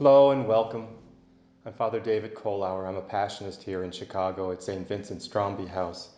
Hello and welcome. I'm Father David Colhour. I'm a Passionist here in Chicago at St. Vincent Stromby House.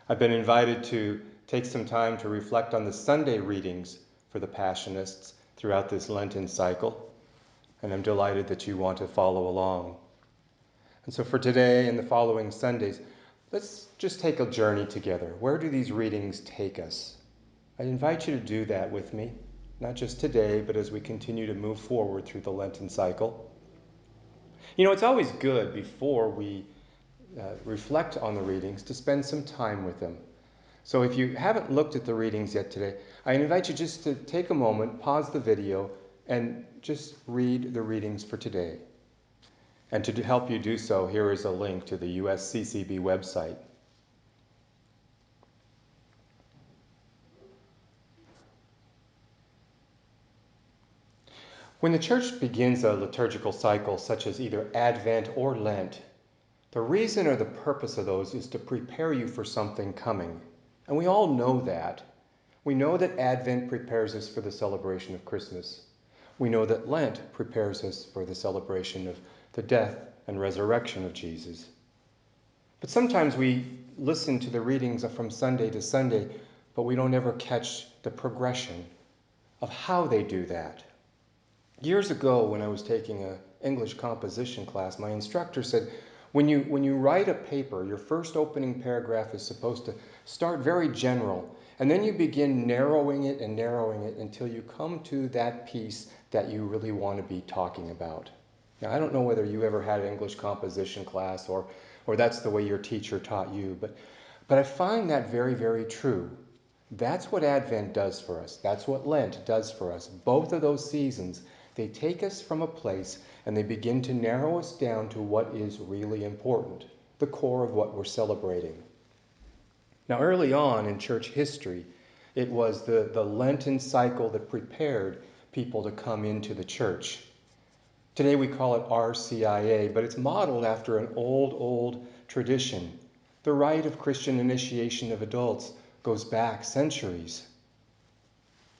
I've been invited to take some time to reflect on the Sunday readings for the Passionists throughout this Lenten cycle, and I'm delighted that you want to follow along. And so for today and the following Sundays, let's just take a journey together. Where do these readings take us? I invite you to do that with me, not just today, but as we continue to move forward through the Lenten cycle. You know, it's always good before we reflect on the readings to spend some time with them. So if you haven't looked at the readings yet today, I invite you just to take a moment, pause the video, and just read the readings for today. And to help you do so, here is a link to the USCCB website. When the Church begins a liturgical cycle, such as either Advent or Lent, the reason or the purpose of those is to prepare you for something coming. And we all know that. We know that Advent prepares us for the celebration of Christmas. We know that Lent prepares us for the celebration of the death and resurrection of Jesus. But sometimes we listen to the readings from Sunday to Sunday, but we don't ever catch the progression of how they do that. Years ago, when I was taking an English composition class, my instructor said, when you write a paper, your first opening paragraph is supposed to start very general, and then you begin narrowing it until you come to that piece that you really want to be talking about. Now, I don't know whether you ever had an English composition class or that's the way your teacher taught you, but I find that very, very true. That's what Advent does for us. That's what Lent does for us. Both of those seasons, they take us from a place and they begin to narrow us down to what is really important, the core of what we're celebrating. Now, early on in church history, it was the Lenten cycle that prepared people to come into the church. Today we call it RCIA, but it's modeled after an old tradition. The rite of Christian initiation of adults goes back centuries.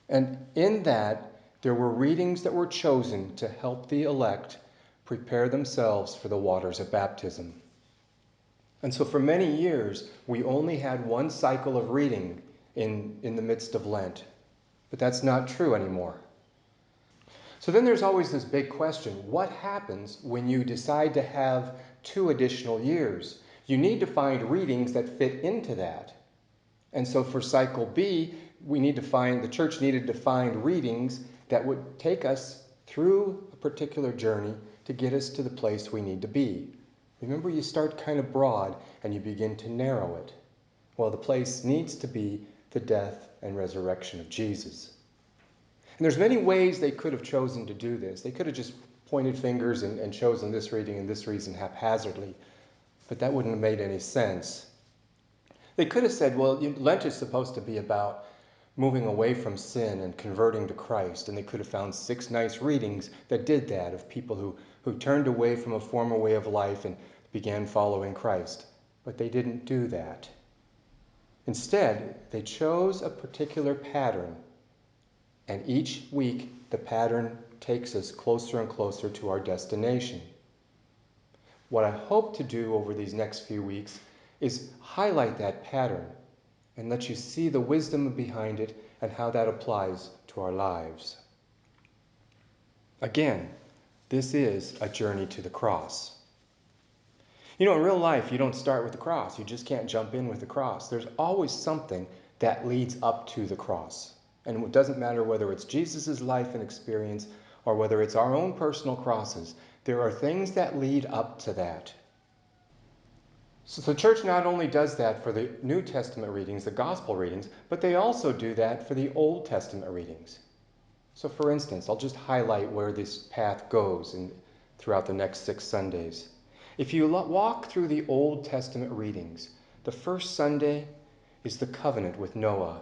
And in that, there were readings that were chosen to help the elect prepare themselves for the waters of baptism. And so for many years, we only had one cycle of reading in the midst of Lent. But that's not true anymore. So then there's always this big question, what happens when you decide to have 2 additional years? You need to find readings that fit into that. And so for cycle B, the church needed to find readings that would take us through a particular journey to get us to the place we need to be. Remember, you start kind of broad and you begin to narrow it. Well, the place needs to be the death and resurrection of Jesus. And there's many ways they could have chosen to do this. They could have just pointed fingers and chosen this reading and this reason haphazardly, but that wouldn't have made any sense. They could have said, well, Lent is supposed to be about moving away from sin and converting to Christ, and they could have found 6 nice readings that did that, of people who turned away from a former way of life and began following Christ. But they didn't do that. Instead, they chose a particular pattern, and each week the pattern takes us closer and closer to our destination. What I hope to do over these next few weeks is highlight that pattern and let you see the wisdom behind it and how that applies to our lives. Again, this is a journey to the cross. You know, in real life, you don't start with the cross. You just can't jump in with the cross. There's always something that leads up to the cross. And it doesn't matter whether it's Jesus' life and experience or whether it's our own personal crosses. There are things that lead up to that. So the church not only does that for the New Testament readings, the gospel readings, but they also do that for the Old Testament readings. So for instance, I'll just highlight where this path goes throughout the next 6 Sundays. If you walk through the Old Testament readings, the first Sunday is the covenant with Noah.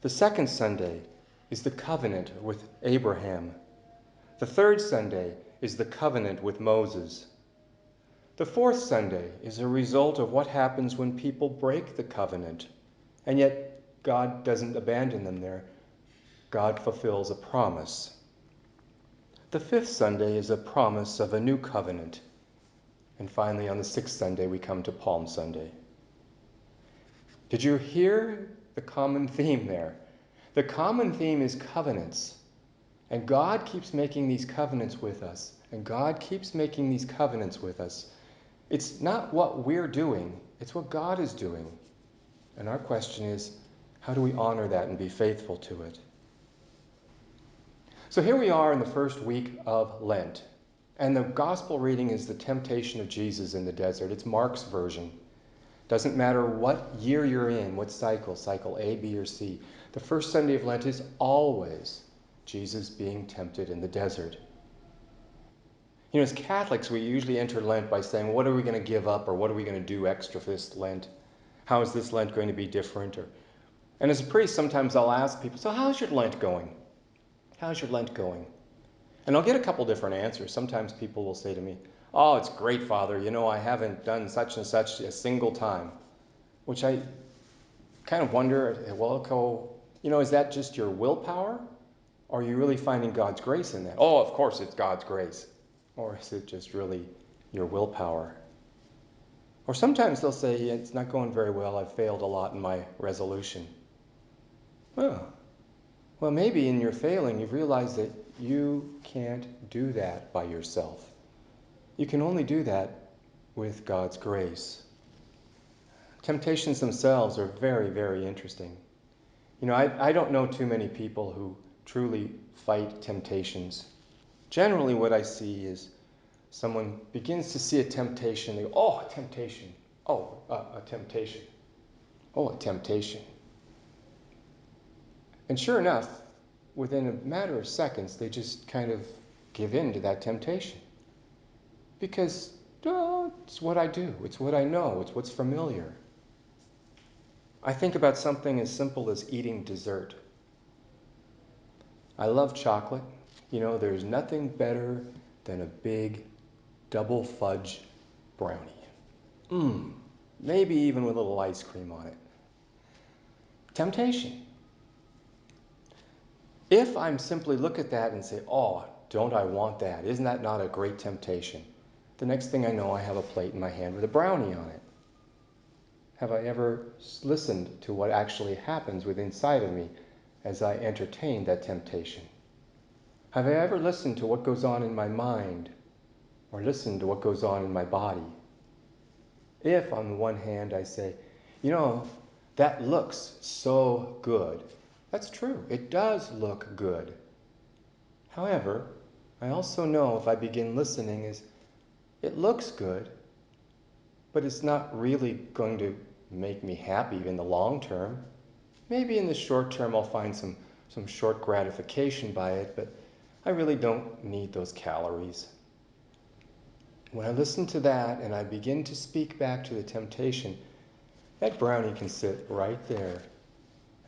The second Sunday is the covenant with Abraham. The third Sunday is the covenant with Moses. The fourth Sunday is a result of what happens when people break the covenant, and yet God doesn't abandon them there. God fulfills a promise. The fifth Sunday is a promise of a new covenant. And finally, on the sixth Sunday, we come to Palm Sunday. Did you hear the common theme there? The common theme is covenants. And God keeps making these covenants with us. And God keeps making these covenants with us. It's not what we're doing, it's what God is doing. And our question is, how do we honor that and be faithful to it? So here we are in the first week of Lent. And the gospel reading is the temptation of Jesus in the desert. It's Mark's version. Doesn't matter what year you're in, what cycle A, B, or C. The first Sunday of Lent is always Jesus being tempted in the desert. You know, as Catholics, we usually enter Lent by saying, what are we going to give up, or what are we going to do extra for this Lent? How is this Lent going to be different? And as a priest, sometimes I'll ask people, so how's your Lent going? How's your Lent going? And I'll get a couple different answers. Sometimes people will say to me, oh, it's great, Father. You know, I haven't done such and such a single time. Which I kind of wonder, well, you know, is that just your willpower? Or are you really finding God's grace in that? Oh, of course it's God's grace. Or is it just really your willpower? Or sometimes they'll say, it's not going very well. I've failed a lot in my resolution. Oh, well, maybe in your failing, you've realized that you can't do that by yourself. You can only do that with God's grace. Temptations themselves are very, very interesting. You know, I don't know too many people who truly fight temptations. Generally, what I see is someone begins to see a temptation. They go, oh, a temptation. Oh, a temptation. Oh, a temptation. And sure enough, within a matter of seconds, they just kind of give in to that temptation. Because it's what I do. It's what I know. It's what's familiar. I think about something as simple as eating dessert. I love chocolate. You know, there's nothing better than a big double fudge brownie. Maybe even with a little ice cream on it. Temptation. If I'm simply look at that and say, oh, don't I want that? Isn't that not a great temptation? The next thing I know, I have a plate in my hand with a brownie on it. Have I ever listened to what actually happens within inside of me as I entertain that temptation? Have I ever listened to what goes on in my mind or listened to what goes on in my body? If, on the one hand, I say, you know, that looks so good. That's true. It does look good. However, I also know if I begin listening is it looks good, but it's not really going to make me happy in the long term. Maybe in the short term I'll find some short gratification by it, but I really don't need those calories. When I listen to that and I begin to speak back to the temptation, that brownie can sit right there.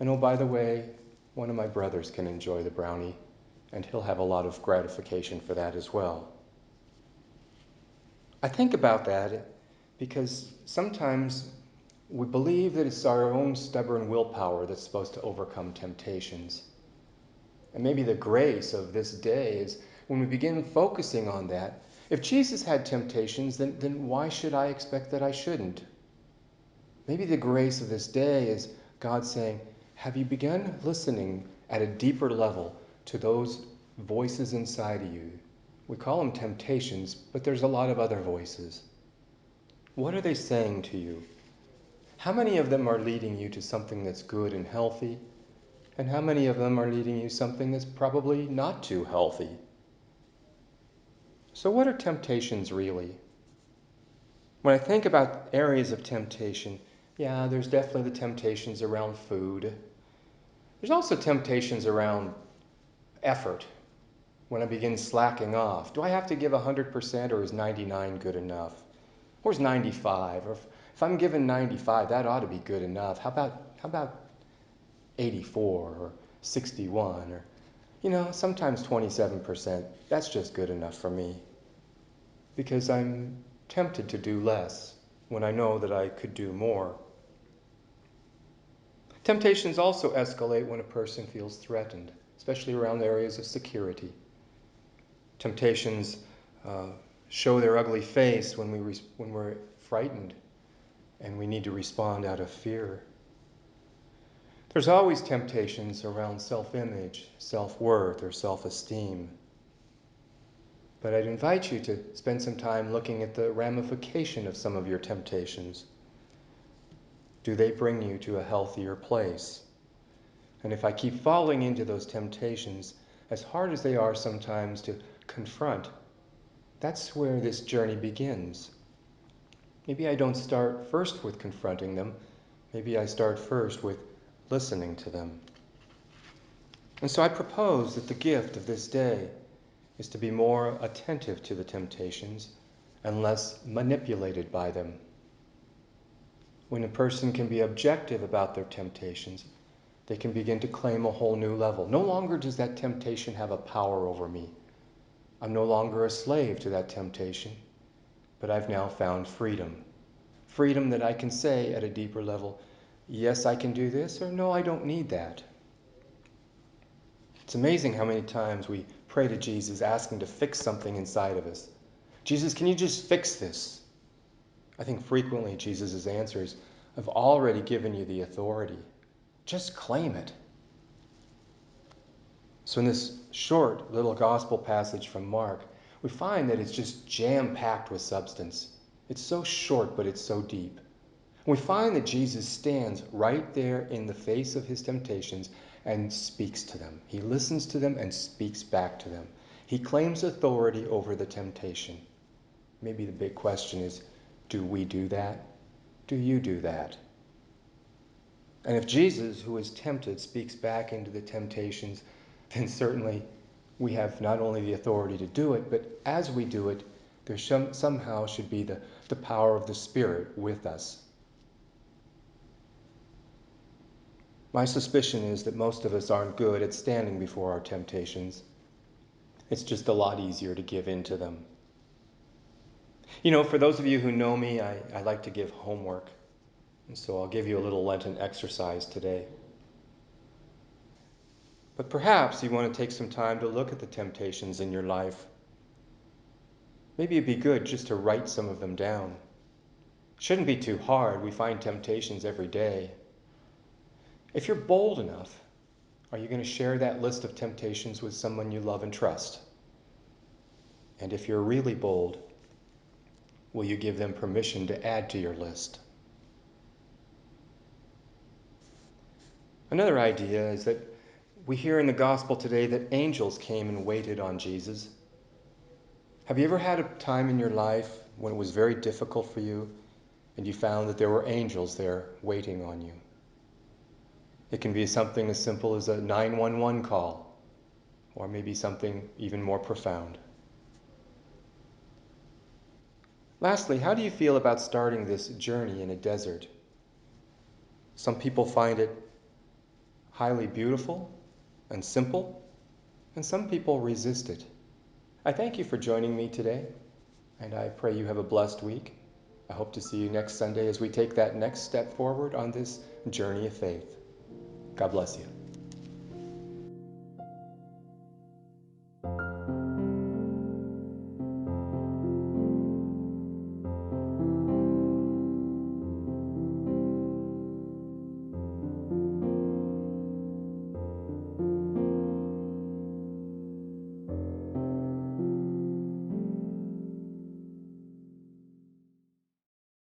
And oh, by the way, one of my brothers can enjoy the brownie, and he'll have a lot of gratification for that as well. I think about that because sometimes we believe that it's our own stubborn willpower that's supposed to overcome temptations. And maybe the grace of this day is when we begin focusing on that. If Jesus had temptations, then why should I expect that I shouldn't? Maybe the grace of this day is God saying, have you begun listening at a deeper level to those voices inside of you? We call them temptations, but there's a lot of other voices. What are they saying to you? How many of them are leading you to something that's good and healthy? And how many of them are leading you something that's probably not too healthy? So what are temptations really? When I think about areas of temptation, yeah, there's definitely the temptations around food. There's also temptations around effort. When I begin slacking off, do I have to give 100% or is 99 good enough? Or is 95? Or if I'm given 95, that ought to be good enough. How about 84 or 61 or, you know, sometimes 27%. That's just good enough for me. Because I'm tempted to do less when I know that I could do more. Temptations also escalate when a person feels threatened, especially around areas of security. Temptations show their ugly face when we're frightened and we need to respond out of fear. There's always temptations around self-image, self-worth, or self-esteem. But I'd invite you to spend some time looking at the ramification of some of your temptations. Do they bring you to a healthier place? And if I keep falling into those temptations, as hard as they are sometimes to confront, that's where this journey begins. Maybe I don't start first with confronting them. Maybe I start first with listening to them. And so I propose that the gift of this day is to be more attentive to the temptations and less manipulated by them. When a person can be objective about their temptations, they can begin to claim a whole new level. No longer does that temptation have a power over me. I'm no longer a slave to that temptation, but I've now found freedom. Freedom that I can say at a deeper level, yes, I can do this, or no, I don't need that. It's amazing how many times we pray to Jesus asking to fix something inside of us. Jesus, can you just fix this? I think frequently Jesus' answer is, I've already given you the authority. Just claim it. So in this short little gospel passage from Mark, we find that it's just jam-packed with substance. It's so short, but it's so deep. We find that Jesus stands right there in the face of his temptations and speaks to them. He listens to them and speaks back to them. He claims authority over the temptation. Maybe the big question is, do we do that? Do you do that? And if Jesus, who is tempted, speaks back into the temptations, then certainly we have not only the authority to do it, but as we do it, there somehow should be the power of the Spirit with us. My suspicion is that most of us aren't good at standing before our temptations. It's just a lot easier to give in to them. You know, for those of you who know me, I like to give homework. And so I'll give you a little Lenten exercise today. But perhaps you want to take some time to look at the temptations in your life. Maybe it'd be good just to write some of them down. It shouldn't be too hard. We find temptations every day. If you're bold enough, are you going to share that list of temptations with someone you love and trust? And if you're really bold, will you give them permission to add to your list? Another idea is that we hear in the gospel today that angels came and waited on Jesus. Have you ever had a time in your life when it was very difficult for you and you found that there were angels there waiting on you? It can be something as simple as a 911 call, or maybe something even more profound. Lastly, how do you feel about starting this journey in a desert? Some people find it highly beautiful and simple, and some people resist it. I thank you for joining me today, and I pray you have a blessed week. I hope to see you next Sunday as we take that next step forward on this journey of faith. God bless you.